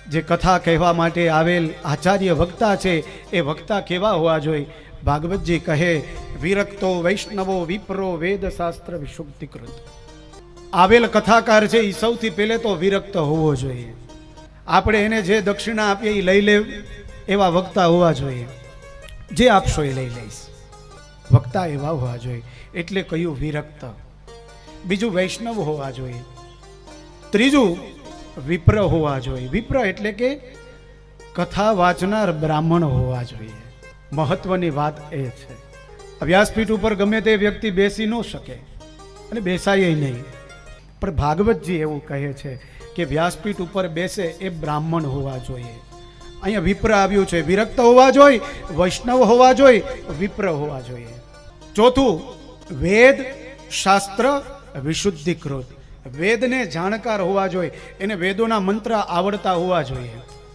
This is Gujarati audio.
જે કથા કહેવા માટે આવેલ આચાર્ય વક્તા છે એ વક્તા કેવા હોવા જોઈએ? ભાગવતજી કહે, વિરક્તો વૈષ્ણવો વિપ્રો વેદ શાસ્ત્ર વિશુદ્ધિકૃત. આવેલ કથાકાર છે એ સૌથી પહેલે તો વિરક્ત હોવો જોઈએ. આપણે એને જે દક્ષિણા આપીએ એ લઈ લે એવા વક્તા હોવા જોઈએ. જે આપશો એ લઈ લઈશ, વક્તા એવા હોવા જોઈએ. એટલે કયું વિરક્ત. બીજું વૈષ્ણવ હોવા જોઈએ. ત્રીજું વિપ્ર હોવા જોઈએ. વિપ્ર એટલે કે કથા વાંચનાર બ્રાહ્મણ હોવા જોઈએ. મહત્વની વાત એ છે. વ્યાસપીઠ ઉપર ગમે તે વ્યક્તિ બેસી ન શકે અને બેસાય નહીં, પણ ભાગવતજી એવું કહે છે કે વ્યાસપીઠ ઉપર બેસે એ બ્રાહ્મણ હોવા જોઈએ. અહીંયા વિપ્ર આવ્યું છે. વિરક્ત હોવા જોઈએ, વૈષ્ણવ હોવા જોઈએ, વિપ્ર હોવા જોઈએ. ચોથું, વેદ શાસ્ત્ર વિશુદ્ધિકૃત. વેદને જાણકાર હોવા જોઈએ, એને વેદોના મંત્ર આવડતા હોવા જોઈએ.